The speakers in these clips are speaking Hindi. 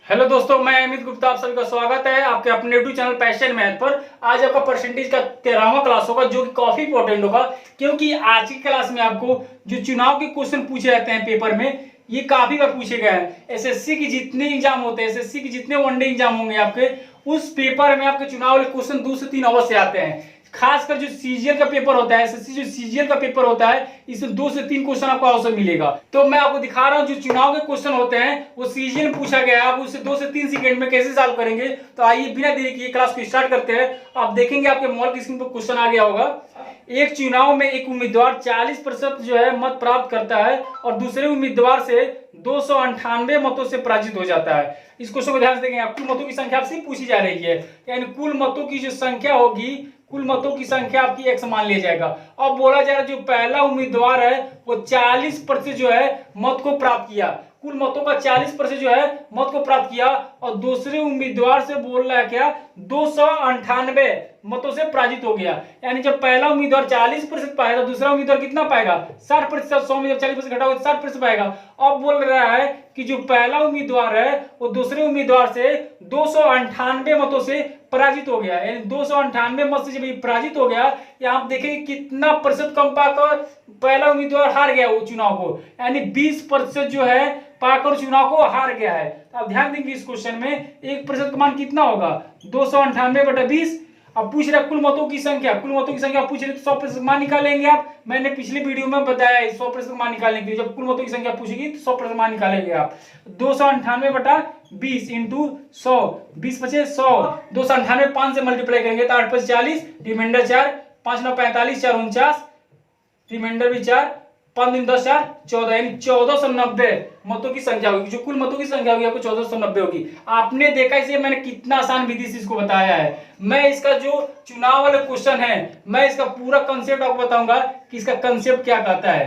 हेलो दोस्तों, मैं अमित गुप्ता। आप सभी का स्वागत है आपके अपने यूट्यूब चैनल पैशन मैथ पर। आज आपका परसेंटेज का 13वां क्लास होगा, जो कि काफी इंपॉर्टेंट होगा, क्योंकि आज की क्लास में आपको जो चुनाव के क्वेश्चन पूछे जाते हैं पेपर में, ये काफी बार पूछे गए हैं। एसएससी की जितने एग्जाम होते हैं, एसएससी के जितने वनडे एग्जाम होंगे आपके, उस पेपर में आपके चुनाव वाले क्वेश्चन 2 से 3 अवश्य आते हैं। खासकर जो सीजीएल का पेपर होता है, एसएससी जो सीजीएल का पेपर होता है, इसमें 2 से 3 क्वेश्चन आपको अवसर मिलेगा। तो मैं आपको दिखा रहा हूं जो चुनाव के क्वेश्चन होते हैं वो सीजीएल में पूछा गया है, आप उसे 2 से 3 सेकंड में कैसे सॉल्व करेंगे। तो आइए बिना देरी किए क्लास को स्टार्ट करते हैं। आप देखेंगे आपके मॉल की स्क्रीन पर क्वेश्चन आ गया होगा। एक चुनाव में एक उम्मीदवार 40% जो है मत प्राप्त करता है और दूसरे उम्मीदवार से 298 मतों से पराजित हो जाता है। इस क्वेश्चन को ध्यान से देखेंगे। कुल मतों की संख्या आपसे पूछी जा रही है, यानी कुल मतों की जो संख्या होगी, कुल मतों की संख्या आपकी x मान लिया जाएगा। अब बोला जा रहा है जो पहला उम्मीदवार है वो 40% जो है मत को प्राप्त किया, कुल मतों का 40% जो है मत को प्राप्त किया, और दूसरे उम्मीदवार से बोल रहा है क्या, 298 मतों से पराजित हो गया। यानी जब पहला उम्मीदवार 40% पाएगा, दूसरा उम्मीदवार कितना पाएगा, 60%। 100 में जब 40% घटाओगे 60% पाएगा। अब बोल रहा है कि जो पहला उम्मीदवार है वो दूसरे उम्मीदवार से 298 मतों से पराजित हो गया। यानी 298 मत से जब पराजित हो गया, यहाँ आप देखेंगे कितना प्रतिशत कम पाकर पहला उम्मीदवार हार गया वो चुनाव को, यानी 20% जो है पाकर चुनाव को हार गया है। तो आप ध्यान देंगे इस क्वेश्चन में 1% का मान कितना होगा, 298/20। अब पूछ रहे कुल मतों की संख्या, कुल मतों की संख्या पूछ रहे तो 100% मान निकालेंगे आप। मैंने पिछले वीडियो में बताया है 100% मान निकालने के लिए। जब कुल मतों की संख्या पूछेगी तो 100% मान निकालेंगे आप। 298/20 इंटू 100, 20 बचे 100, 298 5 से मल्टीप्लाई करेंगे तो 8 5 40, रिमाइंडर 4, 5 9 45, 4 49, रिमाइंडर भी 4, 5 दिन 10 4 14, यानी 1490 मतों की संख्या होगी। जो कुल मतों की संख्या होगी आपको 1490 होगी। आपने देखा इसे मैंने कितना आसान विधि से इसको बताया है। मैं इसका जो चुनाव वाले क्वेश्चन है, मैं इसका पूरा कंसेप्ट आपको बताऊंगा कि इसका कंसेप्ट क्या कहता है।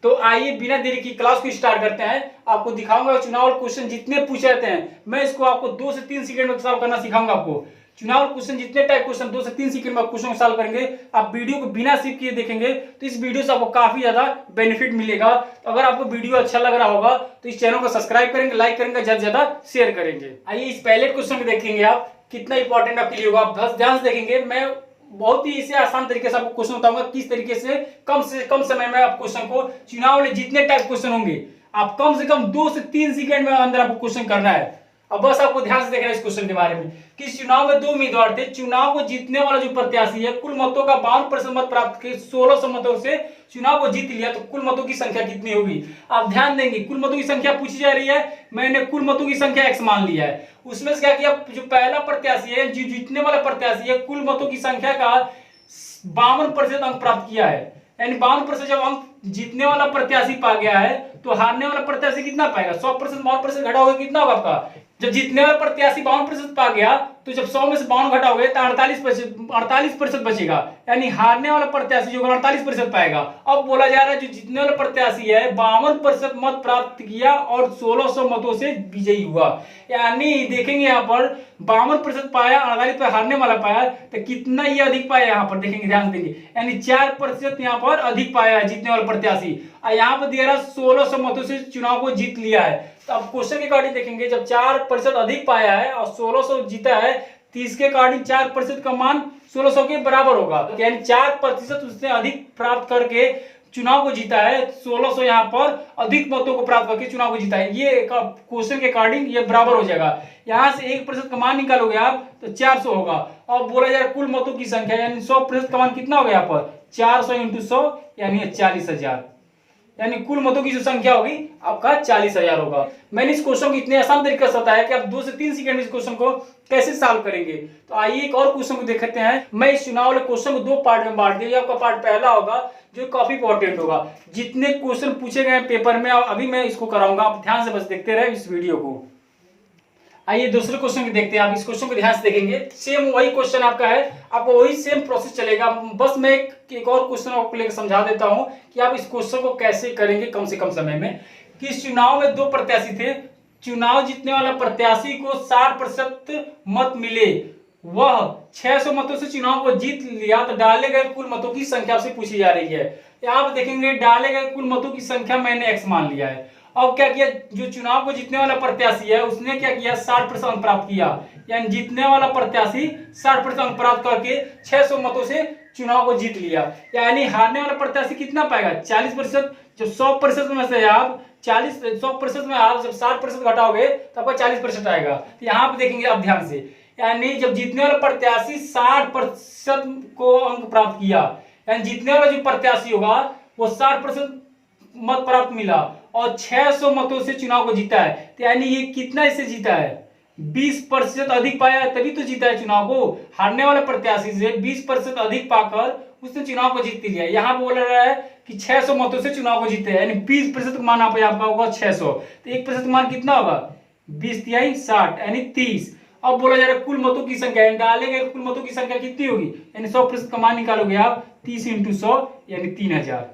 तो आइए बिना देरी की क्लास को स्टार्ट करते हैं। आपको दिखाऊंगा चुनाव वाले क्वेश्चन जितने पूछे जाते हैं, मैं इसको आपको 2 से 3 सेकंड में सॉल्व करना सिखाऊंगा आपको। चुनाव क्वेश्चन जितने टाइप क्वेश्चन 2 से 3 सेकंड में क्वेश्चन सॉल्व करेंगे। आप वीडियो को बिना स्किप किए देखेंगे तो इस वीडियो से आपको काफी ज्यादा बेनिफिट मिलेगा। तो अगर आपको वीडियो अच्छा लग रहा होगा तो इस चैनल को सब्सक्राइब करेंगे, लाइक करेंगे, ज्यादा से ज्यादा शेयर करेंगे। आइए इस पहले क्वेश्चन को देखेंगे आप, कितना इंपॉर्टेंट आपके लिए होगा। आप बस ध्यान से देखेंगे। मैं बहुत ही इसे आसान तरीके से आपको क्वेश्चन बताऊंगा, किस तरीके से कम समय में आप क्वेश्चन को, चुनाव वाले जितने टाइप क्वेश्चन होंगे, आप कम से कम 2 से 3 सेकंड में अंदर आपको क्वेश्चन करना है। अब बस आपको ध्यान से देखना है इस क्वेश्चन के बारे में कि चुनाव में 2 उम्मीदवार थे। चुनाव को जीतने वाला जो प्रत्याशी है कुल मतों का 52% मत प्राप्त करके 1600 मतों से चुनाव को जीत लिया, तो कुल मतों की संख्या कितनी होगी। आप ध्यान देंगे कुल मतों की संख्या पूछी जा रही है, मैंने कुल मतों की संख्या x मान लिया है। उसमें से क्या किया, जो पहला प्रत्याशी है, जो जीतने वाला प्रत्याशी है, कुल मतों की संख्या का 52% अंक प्राप्त किया है। यानी 52% जब अंक जीतने वाला प्रत्याशी पा गया है तो हारने वाला प्रत्याशी कितना पाएगा, 100%। 52% घटाओगे कितना होगा आपका, जब जीतने वाला प्रत्याशी 52% पा गया तो जब 100 में से 52 घटाओगे तो 48% बचेगा। यानी हारने वाला प्रत्याशी जो 48% पाएगा। अब बोला जा रहा है जो जीतने वाला प्रत्याशी है 52% मत प्राप्त किया और 1600 मतों से विजयी हुआ। यानी देखेंगे यहाँ पर 52% पाया, 48 पर हारने वाला पाया, तो कितना ये अधिक पाया यहाँ पर देखेंगे, ध्यान देंगे। यानी 4% यहाँ पर अधिक पाया है जीतने वाला प्रत्याशी। यहाँ पर दिया रहा 1600 मतों से चुनाव को जीत लिया है। तो अब क्वेश्चन के अकॉर्डिंग देखेंगे, जब 4% अधिक पाया है और 1600 जीता है तो इसके अकॉर्डिंग 4% का मान 1600 के बराबर होगा। यानी 4% उसने अधिक प्राप्त करके चुनाव को जीता है, 1600 यहाँ पर अधिक मतों को प्राप्त करके चुनाव को जीता है। ये क्वेश्चन के अकॉर्डिंग ये बराबर हो जाएगा। यहाँ से 1% का मान निकालोगे आप तो 400 होगा। और बोला जाए कुल मतों की संख्या, यानी 100% का मान कितना होगा यहाँ पर, 400 इंटू 100 यानी 40,000। यानी कुल मतों की जो संख्या होगी आपका 40,000 होगा। मैंने इस क्वेश्चन को इतने आसान तरीके से बताया कि आप 2 से 3 सेकंड में इस क्वेश्चन को कैसे सॉल्व करेंगे। तो आइए एक और क्वेश्चन को देखते हैं। मैं इस चुनाव वाले क्वेश्चन को 2 पार्ट में बांट दिया। आपका पार्ट पहला होगा जो काफी इंपॉर्टेंट होगा, जितने क्वेश्चन पूछे गए पेपर में अभी मैं इसको कराऊंगा, आप ध्यान से बस देखते रहे इस वीडियो को। आइए दूसरे क्वेश्चन को देखते हैं। आप इस क्वेश्चन को ध्यान से देखेंगे, सेम वही क्वेश्चन आपका है, आपको वही सेम प्रोसेस चलेगा। बस मैं एक और क्वेश्चन आपको लेकर समझा देता हूं कि आप इस क्वेश्चन को कैसे करेंगे कम से कम समय में। कि इस चुनाव में 2 प्रत्याशी थे, चुनाव जीतने वाला प्रत्याशी को 60% मत मिले, वह 600 मतों से चुनाव को जीत लिया, तो डाले गए कुल मतों की संख्या से पूछी जा रही है। यहाँ आप देखेंगे डाले गए कुल मतों की संख्या मैंने x मान लिया है। अब क्या किया, जो चुनाव को जीतने वाला प्रत्याशी है उसने क्या किया, 60% अंक प्राप्त किया, यानी जीतने वाला प्रत्याशी 60% अंक प्राप्त करके 600 मतों से चुनाव को जीत लिया। यानी हारने वाला प्रत्याशी कितना पाएगा, 40%। जब 100% में से आप 100% में आप जब 60% घटाओगे तो आपका 40% आएगा। तो यहाँ पे देखेंगे आप ध्यान से, यानी जब जीतने वाला प्रत्याशी 60% को अंक प्राप्त किया, यानी जीतने वाला जो प्रत्याशी होगा वो 60% मत प्राप्त मिला और 600 मतों से चुनाव को जीता है। तो यानी ये कितना इससे जीता है, 20% अधिक पाया है, तभी तो जीता है चुनाव को। हारने वाले प्रत्याशी से 20% अधिक पाकर उसने चुनाव को जीत लिया। यहाँ बोल रहा है कि 600 मतों से चुनाव को जीते, यानी 20% का मान आपका होगा 600, तो 1% मान कितना होगा, 20 तिहाई 60 यानी 30। अब बोला जा रहा है कुल मतों की संख्या, डालेंगे कुल मतों की संख्या कितनी होगी, यानी 100% का मान निकालोगे आप 30 × 100 यानी 3000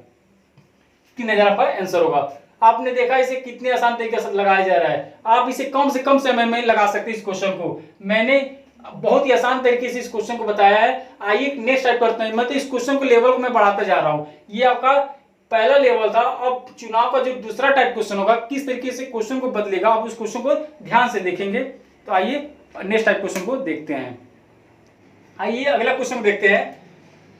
पर आंसर होगा। आपने देखा इसे कितने आसान तरीके से लगाया जा रहा है, आप इसे कम से कम समय में लगा सकते हैं। इस क्वेश्चन को मैंने बहुत ही आसान तरीके से इस क्वेश्चन को बताया है। आइए नेक्स्ट टाइप करते हैं, मतलब इस क्वेश्चन को लेवल को मैं बढ़ाता जा रहा हूं। ये आपका पहला लेवल था, अब चुनाव का जो दूसरा टाइप क्वेश्चन होगा किस तरीके से क्वेश्चन को बदलेगा, आप उस क्वेश्चन को ध्यान से देखेंगे। तो आइए नेक्स्ट टाइप क्वेश्चन को देखते हैं। आइए अगला क्वेश्चन देखते हैं।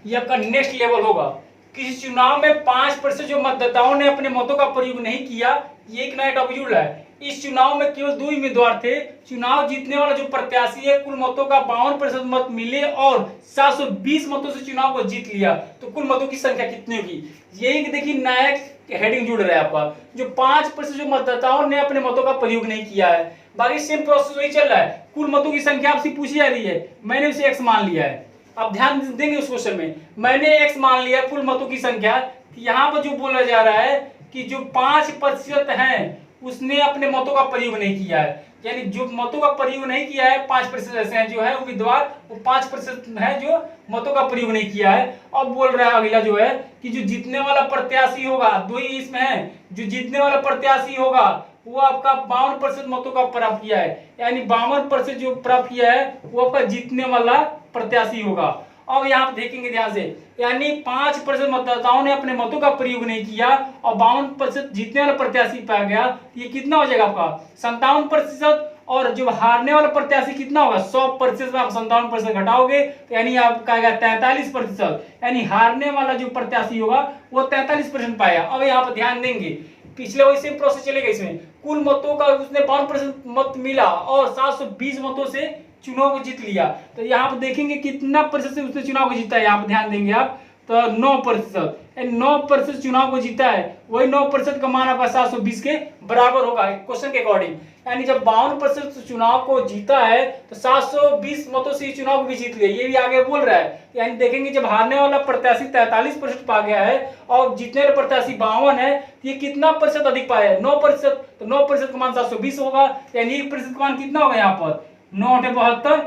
ये आपका नेक्स्ट लेवल होगा, किसी चुनाव में 5% जो मतदाताओं ने अपने मतों का प्रयोग नहीं किया, ये एक नया टॉपिक जुड़ा है। इस चुनाव में केवल 2 उम्मीदवार थे, चुनाव जीतने वाला जो प्रत्याशी है कुल मतों का 52% मत मिले और 720 मतों से चुनाव को जीत लिया, तो कुल मतों की संख्या कितनी होगी। यही देखिए नया हेडिंग जुड़ रहा है आपका, जो 5% जो मतदाताओं ने अपने मतों का प्रयोग नहीं किया है। बाकी सेम प्रोसेस वही चल रहा है, कुल मतों की संख्या आपसे पूछी जा रही है, मैंने उसे x मान लिया है। आप ध्यान देंगे उस क्वेश्चन में, मैंने x मान लिया कुल मतों की संख्या। यहाँ पर जो बोला जा रहा है कि जो 5% है उसने अपने मतों का प्रयोग नहीं किया है, यानी जो मतों का प्रयोग नहीं किया है 5% ऐसे हैं जो है उम्मीदवार, वो 5% है जो मतों का प्रयोग नहीं किया है। अब बोल रहा है अगला जो है कि जो जीतने वाला प्रत्याशी होगा, 2 ही इसमें है, जो जीतने वाला प्रत्याशी होगा वो आपका 52% मतों का प्राप्त किया है, यानी 52% जो प्राप्त किया है वो आपका जीतने वाला प्रत्याशी होगा। अब यहाँ देखेंगे ध्यान से, यानी 5% मतदाताओं ने अपने मतों का प्रयोग नहीं किया और 52% जीतने वाला प्रत्याशी पाया गया, ये कितना हो जाएगा आपका 57%। और जो हारने वाला प्रत्याशी कितना होगा, 100% में आप 57% घटाओगे तो यानी आपका आएगा 43%, यानी हारने वाला जो प्रत्याशी होगा वो 43% पाया। अब यहाँ पर ध्यान देंगे, पिछले वही सेम प्रोसेस चलेगा, इसमें कुल मतों का उसने 52% मत मिला और 720 मतों से चुनाव को जीत लिया। तो यहाँ पर देखेंगे कितना प्रतिशत से उसने चुनाव को जीता है, यहाँ पर ध्यान देंगे आप, तो 9%, 9% चुनाव को जीता है, वही 9% का मान आपका 720 के बराबर होगा क्वेश्चन के अकॉर्डिंग। यानी जब 52% चुनाव को जीता है तो 720 मतों से चुनाव को भी जीत लिया, ये भी आगे बोल रहा है। यानी देखेंगे जब हारने वाला प्रत्याशी 43% पा गया है और जीतने वाला प्रत्याशी 52 है, तो ये कितना प्रतिशत अधिक पाया है, 9%, तो 9% का मान 720 होगा, यानी 1% का मान कितना होगा यहाँ पर 9×72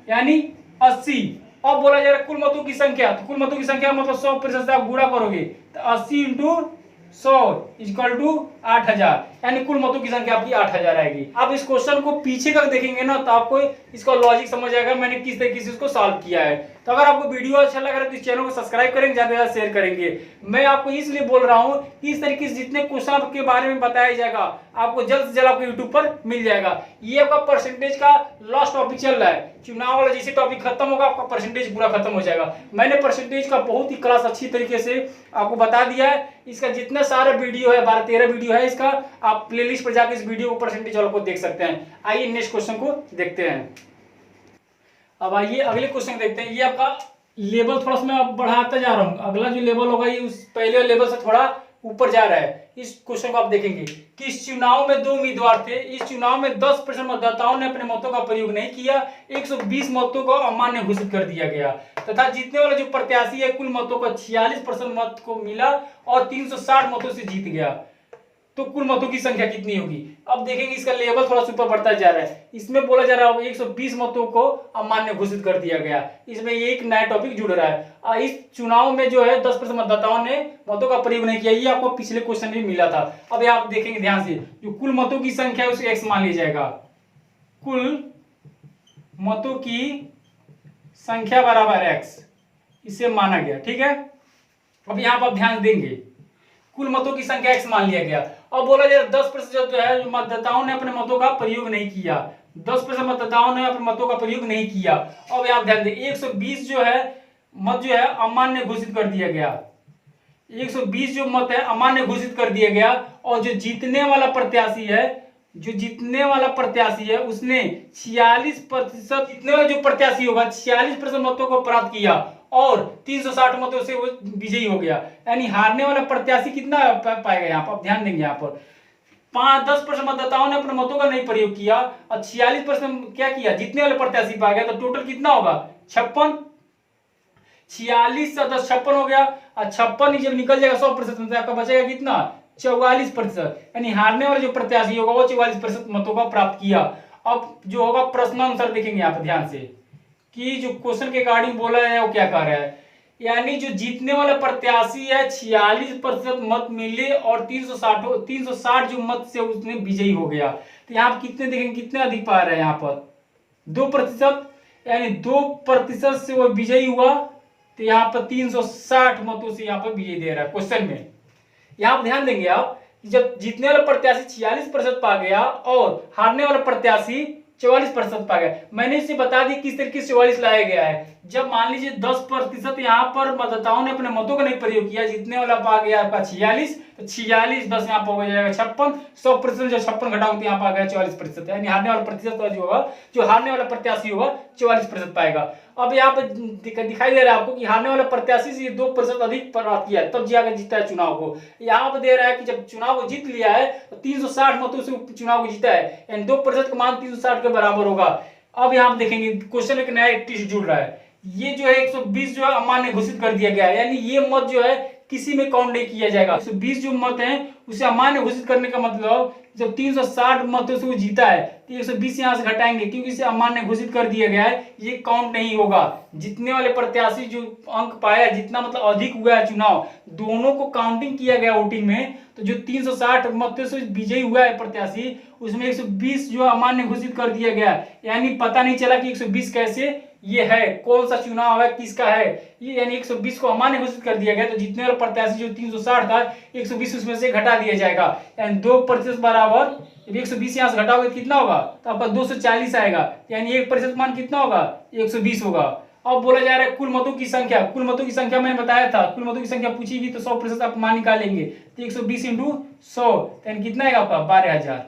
यानी 80। अब बोला जा रहा है कुल मतों की संख्या, तो कुल मतों की संख्या मतलब 100% से आप गुणा करोगे तो 80 × 100 = 8000, यानी कुल मतों की संख्या आपकी 8000 आएगी। अब इस क्वेश्चन को पीछे का देखेंगे ना तो आपको इसका लॉजिक समझ आएगा मैंने किस तरीके से इसको सॉल्व किया है। तो अगर आपको वीडियो अच्छा लग रहा है तो इस चैनल को सब्सक्राइब करेंगे, ज्यादा से ज्यादा शेयर करेंगे। मैं आपको इसलिए बोल रहा हूँ कि इस तरीके से जितने क्वेश्चन के बारे में बताया जाएगा आपको जल्द से जल्द आपको यूट्यूब पर मिल जाएगा। ये आपका परसेंटेज का लास्ट टॉपिक चल रहा है, चुनाव वाला जैसे टॉपिक खत्म होगा आपका परसेंटेज पूरा खत्म हो जाएगा। मैंने परसेंटेज का बहुत ही क्लास अच्छी तरीके से आपको बता दिया है। इसका जितना सारा वीडियो है 12-13 वीडियो है इसका, आप प्लेलिस्ट पर जाकर इस वीडियो को परसेंटेज वाला को देख सकते हैं। आइए नेक्स्ट क्वेश्चन को देखते हैं। अब आइए अगले क्वेश्चन देखते हैं। ये आपका लेवल थोड़ा सा मैं बढ़ाता जा रहा हूँ, अगला जो लेवल होगा ये उस पहले लेवल से थोड़ा ऊपर जा रहा है। इस क्वेश्चन को आप देखेंगे कि इस चुनाव में 2 उम्मीदवार थे, इस चुनाव में 10% मतदाताओं ने अपने मतों का प्रयोग नहीं किया, 120 मतों को अमान्य घोषित कर दिया गया तथा जीतने वाला जो प्रत्याशी है कुल मतों का 46% मत को मिला और 360 मतों से जीत गया, तो कुल मतों की संख्या कितनी होगी। अब देखेंगे इसका लेवल थोड़ा ऊपर बढ़ता जा रहा है। इसमें बोला जा रहा है 120 मतों को अमान्य घोषित कर दिया गया, इसमें ये एक नया टॉपिक जुड़ रहा है। इस चुनाव में जो है 10% मतदाताओं ने मतों का प्रयोग नहीं किया, ये आपको पिछले क्वेश्चन में मिला था। अब आप देखेंगे ध्यान से, जो कुल मतों की संख्या है उसे x मान लिया जाएगा, कुल मतों की संख्या बराबर x, इसे माना गया, ठीक है। अब यहाँ पर आप ध्यान देंगे कुल मतों की संख्या x मान लिया गया अब बोला जाए 10% जो है मतदाताओं ने अपने मतों का प्रयोग नहीं किया, 10% मतदाताओं ने अपने मतों का प्रयोग नहीं किया। अब आप ध्यान दें 120 जो है मत जो है अमान्य घोषित कर दिया गया, 120 जो मत है अमान्य घोषित कर दिया गया। और जो जीतने वाला प्रत्याशी है, जो जीतने वाला प्रत्याशी है उसने 46%, जीतने वाला जो प्रत्याशी होगा 46% मतों को प्राप्त किया और 360 मतों से वो विजयी हो गया। यानी हारने वाला प्रत्याशी कितना पाएगा यहाँ पर, आप ध्यान देंगे यहाँ पर 10% मतदाताओं ने अपने मतों का नहीं प्रयोग किया और 46% क्या किया, जीतने वाले प्रत्याशी पा गया। तो टोटल कितना होगा 56, 46 से 10 56 हो गया और 56 जब निकल जाएगा 100% आपका बचेगा कितना 44%। यानी हारने वाले जो प्रत्याशी होगा वो 44% मतों का प्राप्त किया। अब जो होगा प्रश्नानुसार देखेंगे यहाँ पर ध्यान से कि जो क्वेश्चन के अकॉर्डिंग बोला है वो क्या कह रहा है। यानी जो जीतने वाला प्रत्याशी है 46% मत मिले और 360 जो मत से उसने विजयी हो गया। तो यहाँ पर कितने देखेंगे, कितने अधिक पा रहा है यहाँ पर 2%, यानी 2% से वो विजयी हुआ। तो यहाँ पर 360 मतों से यहाँ पर विजयी दे रहा है क्वेश्चन में। यहाँ पर ध्यान देंगे आप, जब जीतने वाला प्रत्याशी 46% पा गया और हारने वाला प्रत्याशी 44% पा गया। मैंने इसे बता दी किस तरीके से 44 लाया गया है। जब मान लीजिए 10% यहाँ पर मतदाताओं ने अपने मतों का नहीं प्रयोग किया, जीतने वाला पा गया आपका 46, तो 46 10 यहाँ पर हो जाएगा 56, 100% जो 56 घटाओ तो यहाँ पर आ गया 44%। यानी हारने वाला प्रतिशत जो होगा, जो हारने वाला प्रत्याशी होगा 44% पाएगा। अब यहाँ पर दिखाई दे रहा है आपको कि हारने वाला प्रत्याशी से 2% अधिक प्राप्त किया तब जाकर जीता है चुनाव को। यहाँ पर दे रहा है कि जब चुनाव को जीत लिया है तो 360 मतों से चुनाव को जीता है, यानी 2% का मान 360 के बराबर होगा। अब यहाँ पर देखेंगे क्वेश्चन में एक नया ट्विस्ट जुड़ रहा है। ये जो है 120 जो है अमान्य घोषित कर दिया गया है, यानी ये मत जो है किसी में काउंट नहीं किया जाएगा। 120 जो मत है उसे अमान्य घोषित करने का मतलब जब 360 मतों से वो जीता है तो 120 यहाँ से घटाएंगे क्योंकि इसे अमान्य घोषित कर दिया गया है, ये काउंट नहीं होगा। जीतने वाले प्रत्याशी जो अंक पाया, जितना मतलब अधिक हुआ है चुनाव, दोनों को काउंटिंग किया गया वोटिंग में। तो जो 360 मतों से विजयी हुआ है प्रत्याशी उसमें 120 जो अमान्य घोषित कर दिया गया, यानी पता नहीं चला कि 120 कैसे ये है, कौन सा चुनाव है, किसका है ये, यानी 120 को अमान्य घोषित कर दिया गया। तो जीतने वाला प्रत्याशी जो 360 था 120 उसमें से घटा दिया जाएगा, यानी 2% बराबर 120 यहाँ से घटाओगे कितना होगा, तो आपका 240 आएगा, यानी 1% मान कितना होगा 120 होगा। अब बोला जा रहा है कुल मतों की संख्या, कुल मतों की संख्या मैंने बताया था, कुल मतों की संख्या पूछी गई तो 100% आप मान निकालेंगे। तो 120 × 100 यानी कितना आएगा आपका 12,000,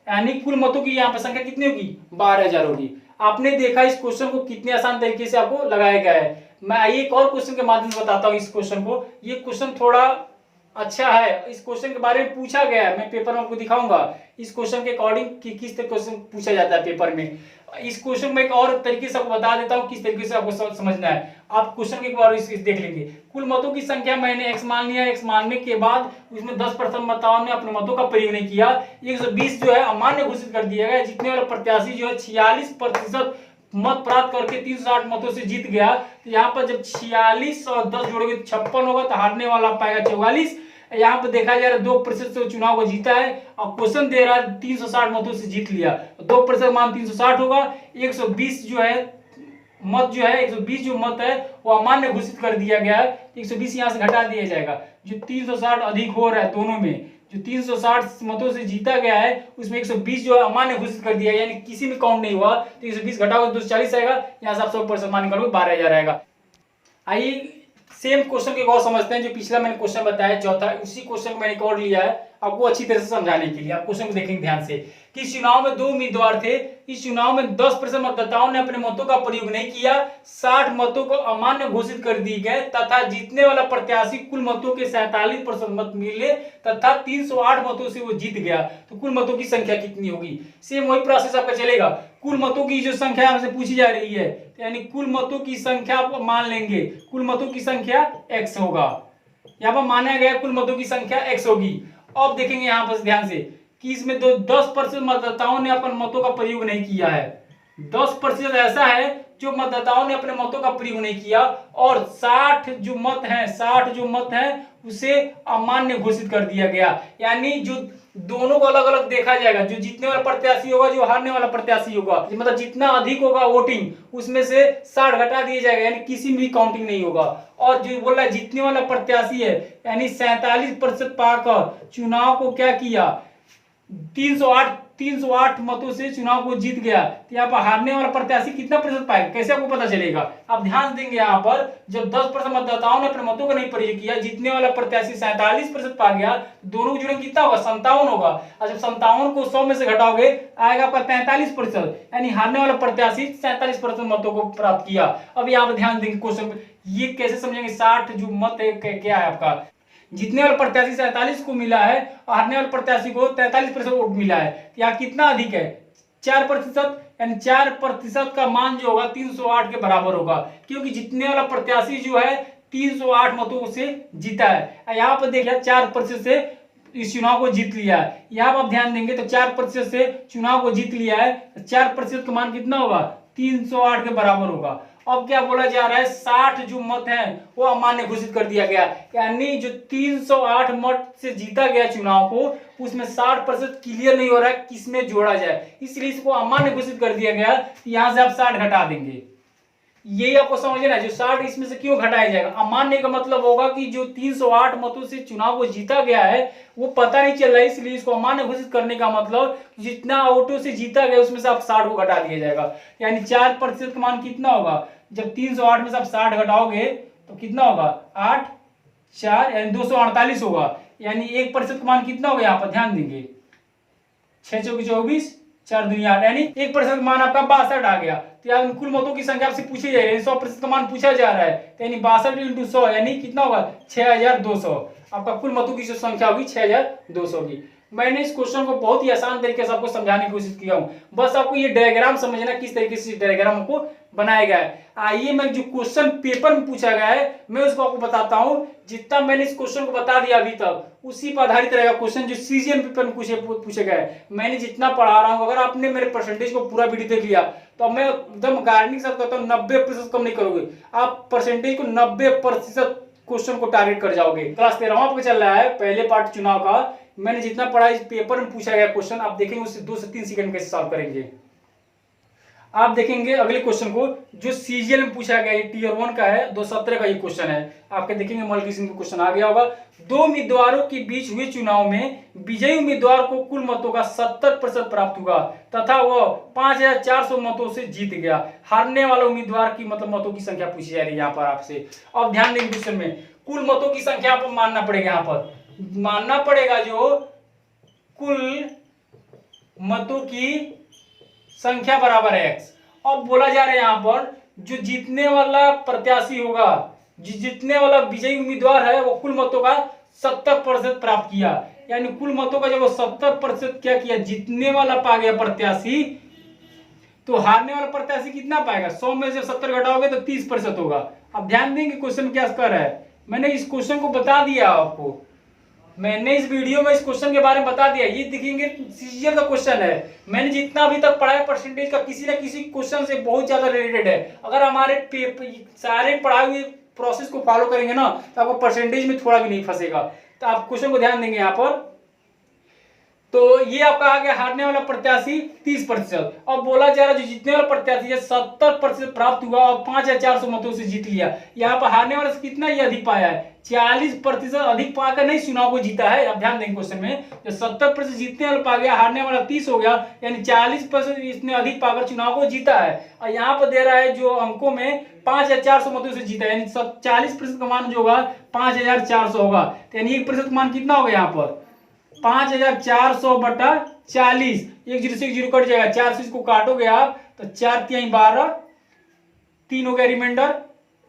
यानी कुल मतों की यहाँ पर संख्या कितनी होगी 12,000 होगी। आपने देखा इस क्वेश्चन को कितने आसान तरीके से आपको लगाया गया है। मैं एक और क्वेश्चन के माध्यम से बताता हूँ इस क्वेश्चन को। ये क्वेश्चन थोड़ा अच्छा है, इस क्वेश्चन के बारे में पूछा गया है, मैं पेपर में आपको दिखाऊंगा इस क्वेश्चन के अकॉर्डिंग कि किस तरह क्वेश्चन पूछा जाता है पेपर में। इस क्वेश्चन में एक और तरीके से आपको बता देता हूं किस तरीके से आपको समझना है। आप क्वेश्चन के एक बार देख लेंगे। कुल मतों की संख्या मैंने x मान लिया, x मानने के बाद उसमें 10% मतदाताओं ने अपने मतों का प्रयोग नहीं किया, 120 जो है अमान्य घोषित कर दिया गया। जीतने वाला प्रत्याशी जो है 46% मत प्राप्त करके 360 मतों से जीत गया। तो यहाँ पर जब 46 और 10 जोड़ोगे 56 होगा, तो हारने वाला पाएगा 44। यहाँ पे देखा जा रहा है 2% से चुनाव को जीता है और क्वेश्चन दे रहा है 360 मतों से जीत लिया, 2% मान 360 होगा। 120 जो है मत जो है 120 जो मत है वो अमान्य घोषित कर दिया गया है, 120 यहाँ से घटा दिया जाएगा। जो 360 अधिक हो रहा है दोनों में, जो 360 मतों से जीता गया है उसमें 120 जो है अमान्य घोषित कर दिया है, यानी किसी में काउंट नहीं हुआ। तो 120 घटाओगे 240 आएगा, यहाँ से आप 100% मान निकालोगे 12,000 आएगा। आइए सेम क्वेश्चन के और समझते हैं। जो पिछला मैंने क्वेश्चन बताया चौथा, उसी क्वेश्चन को मैंने एक और लिया है आपको अच्छी तरह से समझाने के लिए। आप क्वेश्चन को देखेंगे ध्यान से कि इस चुनाव में 2 उम्मीदवार थे। इस चुनाव में 10% मतदाताओं ने अपने मतों का प्रयोग नहीं किया, 60 मतों को अमान्य घोषित कर दिए गए तथा जीतने वाला प्रत्याशी कुल मतों के 47% मत मिले तथा 308 मतों से वो जीत गया। तो कुल मतों की संख्या कितनी होगी? सेम वही प्रोसेस आपका चलेगा। कुल मतों की जो संख्या हमसे पूछी जा रही है, यानी कुल मतों की संख्या आप मान लेंगे, कुल मतों की संख्या x होगा। यहाँ पर माना गया कुल मतों की संख्या x होगी। अब देखेंगे यहाँ पर ध्यान से कि इसमें 10% मतदाताओं ने अपन मतों का प्रयोग नहीं किया है, 10% ऐसा है जो मतदाताओं ने अपने मतों का प्रयोग नहीं किया, और 60 जो मत हैं उसे अमान्य घोषित कर दिया गया। यानी जो दोनों को अलग अलग देखा जाएगा, जो जीतने वाला प्रत्याशी होगा, जो हारने वाला प्रत्याशी होगा, मतलब जितना अधिक होगा वोटिंग उसमें से 60 घटा दिया जाएगा, यानी किसी में भी काउंटिंग नहीं होगा। और जो बोल रहा है जीतने वाला प्रत्याशी है, यानी 47% पाकर चुनाव को क्या किया, 308 मतों से चुनाव को जीत गया। तो यहाँ पर हारने वाला प्रत्याशी कितना प्रतिशत पाएगा, कैसे आपको पता चलेगा? आप ध्यान देंगे यहाँ पर, जब 10% मतदाताओं ने अपने मतों का नहीं प्रयोग किया, जीतने वाला प्रत्याशी 47% पा गया, दोनों को जुड़े कितना होगा, 57 होगा। और जब 57 को 100 में से घटाओगे आएगा आपका 43%, यानी हारने वाला प्रत्याशी 47% मतों को प्राप्त किया। अब यहाँ पर ध्यान देंगे क्वेश्चन, ये कैसे समझेंगे? 60 जो मत है क्या है आपका, जीतने वाले प्रत्याशी 47 को मिला है और हारने वाले प्रत्याशी को 43% वोट मिला है। यहाँ कितना अधिक है, 4%, यानी 4% का मान जो होगा 308 के बराबर होगा, क्योंकि जीतने वाला प्रत्याशी जो है 308 मतों से जीता है। यहाँ पर देखिए 4% से इस चुनाव को जीत लिया है। यहाँ पर आप ध्यान देंगे तो 4% से चुनाव को जीत लिया है, 4% का मान कितना होगा, 308 के बराबर होगा। अब क्या बोला जा रहा है, 60 जो मत हैं वो अमान्य घोषित कर दिया गया, यानी जो 308 मत से जीता गया चुनाव को, उसमें 60% क्लियर नहीं हो रहा है किसमें जोड़ा जाए, इसलिए इसको अमान्य घोषित कर दिया गया। यहाँ से आप 60 घटा देंगे, यही आपको समझना है। जो 60 इसमें से क्यों घटाया जाएगा, अमान्य का मतलब होगा कि जो 308 मतों से चुनाव को जीता गया है वो पता नहीं चल रहा है, इसलिए इसको अमान्य घोषित करने का मतलब जितना वोटों से जीता गया उसमें से आप 60 को घटा दिया जाएगा। यानी 4% का मान कितना होगा, जब 308 में से आप 60 घटाओगे तो कितना होगा, 8 4 यानी 248 होगा। यानी 1% का मान कितना होगा, यहाँ पर ध्यान देंगे, 6 चौकी 24 4 दूनी 8, यानी 1% का मान आपका 62 आ गया। तो यार कुल मतों की संख्या आपसे पूछी जाएगी, 100% का मान पूछा जा रहा है, तो यानी 62 × 100 यानी कितना होगा, 6200। आपका कुल मतों की जो संख्या होगी 6200 की। मैंने इस क्वेश्चन को बहुत ही आसान तरीके से आपको समझाने की कोशिश किया हूँ, बस आपको ये डायग्राम समझना किस तरीके से डायग्राम को बनाया गया है। आइए मैं जो क्वेश्चन पेपर में पूछा गया है मैं उसको आपको बताता हूँ। जितना मैंने इस क्वेश्चन को बता दिया अभी तक उसी पर आधारित रहेगा क्वेश्चन जो सीजीएल पेपर में पूछे गए। मैंने जितना पढ़ा रहा हूँ, अगर आपने मेरे परसेंटेज को पूरा वीडियो देख लिया तो मैं एकदम गारंटी के साथ कहता हूँ 90% कम नहीं करोगे, आप परसेंटेज को 90% क्वेश्चन को टारगेट कर जाओगे। क्लास 13वां आपको चल रहा है, पहले पार्ट चुनाव का। मैंने जितना पढ़ा इस पेपर में पूछा गया क्वेश्चन आप देखेंगे उससे 2 से 3 सेकंड कैसे सॉल्व करेंगे। आप देखेंगे अगले क्वेश्चन को जो सीजीएल में पूछा गया, टीयर 1 का है, 2017 का ये क्वेश्चन है। आपके देखेंगे मल्टीपल का क्वेश्चन आ गया होगा। 2 उम्मीदवारों के बीच हुए चुनाव में विजयी उम्मीदवार को कुल मतों का 70% प्राप्त हुआ तथा वह 5400 मतों से जीत गया। हारने वाला उम्मीदवार की मतलब मतों की संख्या पूछी जा रही है यहाँ पर आपसे। अब ध्यान देंगे क्वेश्चन में कुल मतों की संख्या आपको मानना पड़ेगा, यहाँ पर मानना पड़ेगा जो कुल मतों की संख्या बराबर है x। अब बोला जा रहा है यहाँ पर जो जीतने वाला प्रत्याशी होगा, जीतने वाला विजयी उम्मीदवार है वो कुल मतों का 70% प्राप्त किया, यानी कुल मतों का जब वो 70% क्या किया, जीतने वाला पा गया प्रत्याशी, तो हारने वाला प्रत्याशी कितना पाएगा, 100 में से 70 घटाओगे तो 30% होगा। अब ध्यान देंगे क्वेश्चन क्या कर रहा है, मैंने इस क्वेश्चन को बता दिया आपको, मैंने इस वीडियो में इस क्वेश्चन के बारे में बता दिया। ये देखेंगे सीजीएल का क्वेश्चन है, मैंने जितना अभी तक पढ़ाया परसेंटेज का किसी ना किसी क्वेश्चन से बहुत ज्यादा रिलेटेड है। अगर हमारे सारे पढ़ाए हुए प्रोसेस को फॉलो करेंगे ना तो आपको परसेंटेज में थोड़ा भी नहीं फंसेगा। तो आप क्वेश्चन को ध्यान देंगे यहाँ पर, तो ये आपका आ गया हारने वाला प्रत्याशी 30%। अब बोला जा रहा है जो जीतने वाला प्रत्याशी है 70% प्राप्त हुआ और 5400 मतों से जीत लिया। यहाँ पर हारने वाले से कितना ये अधिक पाया है, 40% अधिक पाकर नहीं चुनाव को जीता है। अब ध्यान देंगे क्वेश्चन में जो 70% जीतने वाला पा गया, हारने वाला 30 हो गया, यानी 40% इसने अधिक पाकर चुनाव को जीता है। और यहाँ पर दे रहा है जो अंकों में 5400 मतों से जीता है, यानी 40% का मान जो होगा 5400 होगा, यानी 1% मान कितना होगा यहाँ पर 5400 बटा 40, 1 0 से 1 0 कट जाएगा, 4 से इसको काटोगे आप तो 4 3 12, 3 हो गया रिमाइंडर,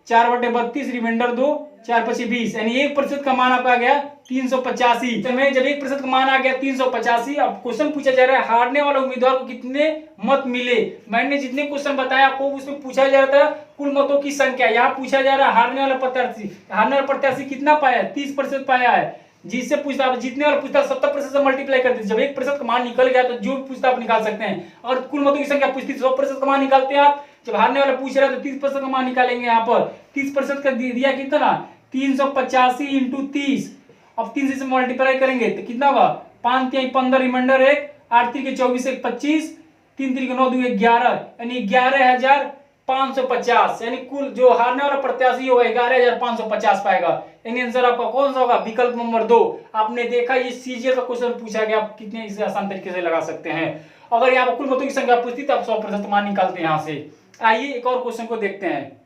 4 बटे 32 रिमाइंडर 2, 4 5 20, यानी 1% का मान आपका आ गया 385। तो मैं जब 1% का मान आ गया 385, अब क्वेश्चन पूछा जा रहा है हारने वाला उम्मीदवार को कितने मत मिले। मैंने जितने क्वेश्चन बताया आपको उसमें पूछा जा रहा था कुल मतों की संख्या, यहाँ पूछा जा रहा है हारने वाला प्रत्याशी कितना पाया है, 30% पाया है। जिससे पूछता है, जीतने वाला पूछता है 70% से मल्टीप्लाई कर दीजिए। जब 1% का मान निकल गया तो जो भी पूछता आप निकाल सकते हैं। और कुल मतों की संख्या पूछती है 100% का मान निकालते हैं आप। जब हारने वाला पूछ रहा है तो 30% का मान निकालेंगे। यहाँ पर 30% का दिया कितना, 385 इंटू 30। अब 3 से मल्टीप्लाई करेंगे तो कितना होगा, 5 3 15, रिमाइंडर 1, 8 3 24 1 25, 3 3 9 2 11, यानी 11,550। यानी कुल जो हारने वाला प्रत्याशी होगा 11,550 पाएगा। यानी आंसर आपका कौन सा होगा, विकल्प नंबर 2। आपने देखा ये सीजीएल का क्वेश्चन पूछा गया, आप कितने इसे आसान तरीके से लगा सकते हैं। अगर यहाँ पर कुल मतों की संख्या पूछती तो आप 100% मान निकालते हैं यहाँ से। आइए एक और क्वेश्चन को देखते हैं।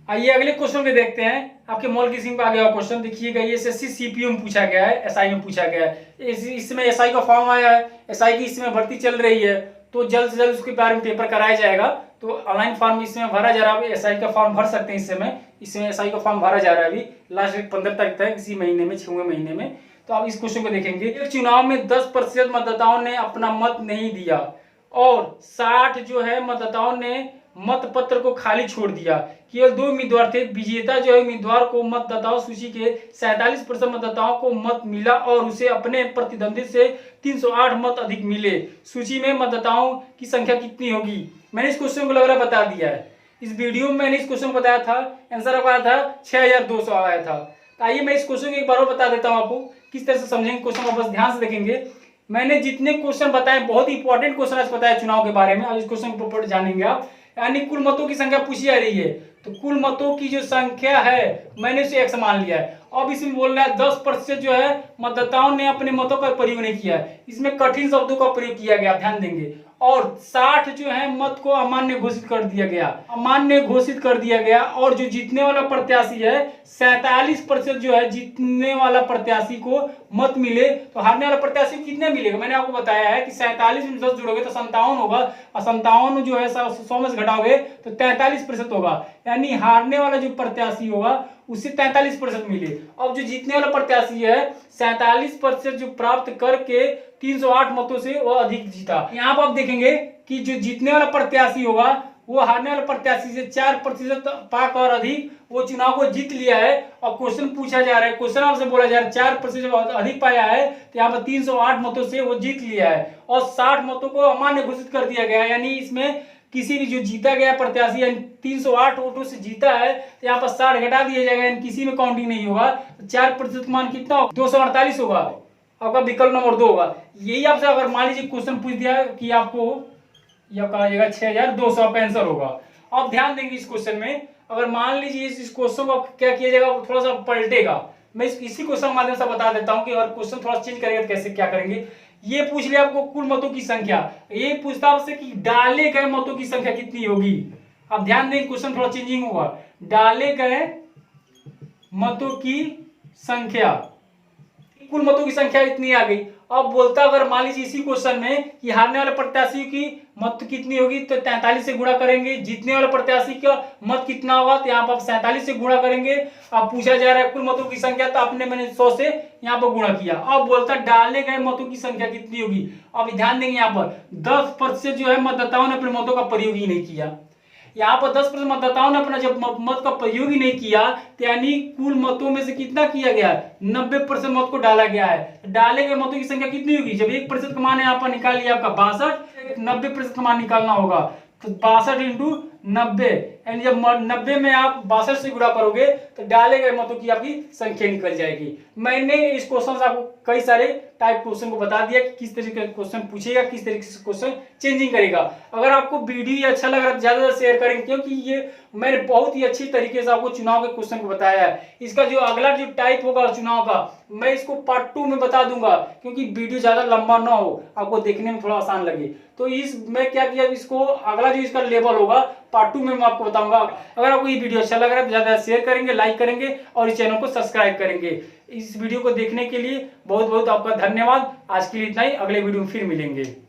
आइए अगले क्वेश्चन में देखते हैं। आपके मॉल किसिंग पे आ गया क्वेश्चन, देखिएगा ये एसएससी सीपीयू में पूछा गया है, एसआई में पूछा गया है। इसमें एसआई का फॉर्म आया है, एसआई की इसमें भर्ती चल रही है, तो जल्द से जल्द उसके बारे में पेपर कराया जाएगा। तो ऑनलाइन फॉर्म इसमें भरा जा रहा है, एसआई का फॉर्म भर सकते हैं। इसमें एसआई का फॉर्म भरा जा रहा है अभी, लास्ट डेट 15 तारीख तक, इसी महीने में, 6वें महीने में। तो आप इस क्वेश्चन को देखेंगे। एक चुनाव में 10% मतदाताओं ने अपना मत नहीं दिया और 60 जो है मतदाताओं ने मत पत्र को खाली छोड़ दिया। केवल 2 उम्मीदवार थे। विजेता जो है उम्मीदवार को मतदाताओं सूची के 47% मतदाताओं को मत मिला और उसे अपने प्रतिद्वंदी से 308 मत अधिक मिले। सूची में मतदाताओं की संख्या कितनी होगी। मैंने इस क्वेश्चन को लग रहा बता दिया है। इस वीडियो में मैंने इस क्वेश्चन को बताया था, आंसर आया था 6200 आया था। तो आइए मैं इस क्वेश्चन को एक बार और बता देता हूँ आपको किस तरह से समझेंगे क्वेश्चन को, बस ध्यान से देखेंगे। मैंने जितने क्वेश्चन बताए, बहुत इंपॉर्टेंट क्वेश्चन आज बताया चुनाव के बारे में, अब इस क्वेश्चन को जानेंगे आप। यानी कुल मतों की संख्या पूछी जा रही है, तो कुल मतों की जो संख्या है मैंने इसे 1 मान लिया है। अब इसमें बोल रहा है 10% जो है मतदाताओं ने अपने मतों का प्रयोग नहीं किया है। इसमें कठिन शब्दों का प्रयोग किया गया, ध्यान देंगे। और 60 जो है मत को अमान्य घोषित कर दिया गया, अमान्य घोषित कर दिया गया। और जो जीतने वाला प्रत्याशी है 47% जो है जीतने वाला प्रत्याशी को मत मिले, तो हारने वाला प्रत्याशी को कितने मिलेगा। मैंने आपको बताया है कि 47 में 10 जोड़ोगे तो 57 होगा, और 57 जो है 100 में से घटाओगे तो 43% होगा। यानी हारने वाला जो प्रत्याशी होगा उसे 43% मिले। अब जो जीतने वाला प्रत्याशी है 47% जो प्राप्त करके 308 मतों से वह अधिक जीता। यहाँ पर आप देखेंगे कि जो जीतने वाला प्रत्याशी होगा वो हारने वाले प्रत्याशी से 4% पाकर और अधिक वो चुनाव को जीत लिया है। और क्वेश्चन पूछा जा रहा है, क्वेश्चन आपसे बोला जा रहा है 4% अधिक पाया है, तो यहाँ पर 308 मतों से वो जीत लिया है। और 60 मतों को अमान्य घोषित कर दिया गया है। यानी इसमें किसी भी जो जीता गया प्रत्याशी 308 वोटों से जीता है, तो यहाँ पर 60 घटा दिया जाएगा, यानी किसी में काउंटिंग नहीं होगा। 4% मान कितना होगा, 248 होगा। आपका विकल्प नंबर 2 होगा। यही आपसे अगर मान लीजिए क्वेश्चन पूछ दिया कि आपको यह कहा जाएगा 6200 आपका आंसर होगा। अब ध्यान देंगे इस क्वेश्चन में, अगर मान लीजिए इस क्वेश्चन को क्या किया जाएगा, थोड़ा सा पलटेगा। मैं इसी क्वेश्चन के माध्यम से बता देता हूँ कि अगर क्वेश्चन थोड़ा चेंज करेंगे तो कैसे क्या करेंगे। ये पूछ लिया आपको कुल मतों की संख्या, ये पूछता आपसे कि डाले गए मतों की संख्या कितनी होगी। अब ध्यान दें क्वेश्चन थोड़ा चेंजिंग होगा। डाले गए मतों की संख्या, कुल मतों की संख्या इतनी आ गई। अब बोलता अगर मान लीजिए इसी क्वेश्चन में कि हारने वाले प्रत्याशी की मत कितनी होगी, तो 43 से गुणा करेंगे। जीतने वाले प्रत्याशी का मत कितना होगा, तो यहाँ पर आप 47 से गुणा करेंगे। अब पूछा जा रहा है कुल मतों की संख्या, तो मैंने 100 से यहाँ पर गुणा किया। अब बोलता डाले गए मतों की संख्या कितनी होगी। अब ध्यान देंगे यहाँ पर 10% जो है मतदाताओं ने अपने मतों का प्रयोग ही नहीं किया। यहाँ पर 10% मतदाताओं ने अपना जब मत का प्रयोग ही नहीं किया, यानी कुल मतों में से कितना किया गया है, 90% मत को डाला गया है। डाले गए मतों की संख्या कितनी होगी, जब 1% का मान यहाँ पर निकाल लिया आपका 62, 90% का मान निकालना होगा, तो 62 इंटू 90, यानी जब 90 में आप 62 से गुणा करोगे तो डाले गए मतों की आपकी संख्या निकल जाएगी। मैंने इस क्वेश्चन से आपको कई सारे टाइप क्वेश्चन को बता दिया कि किस तरीके का क्वेश्चन पूछेगा, किस तरीके से क्वेश्चन चेंजिंग करेगा। अगर आपको वीडियो अच्छा लग रहा है तो ज्यादा से शेयर करेंगे, क्योंकि ये मैंने बहुत ही अच्छी तरीके से आपको चुनाव के क्वेश्चन को बताया है। इसका जो अगला जो टाइप होगा चुनाव का, मैं इसको पार्ट 2 में बता दूंगा, क्योंकि वीडियो ज्यादा लंबा ना हो, आपको देखने में थोड़ा आसान लगे। तो मैं क्या किया, इसको अगला जो इसका लेवल होगा पार्ट 2 में मैं आपको बताऊंगा। अगर आपको ये वीडियो अच्छा लग रहा है तो ज्यादा शेयर करेंगे, लाइक करेंगे और इस चैनल को सब्सक्राइब करेंगे। इस वीडियो को देखने के लिए बहुत बहुत आपका धन्यवाद। आज के लिए इतना ही, अगले वीडियो में फिर मिलेंगे।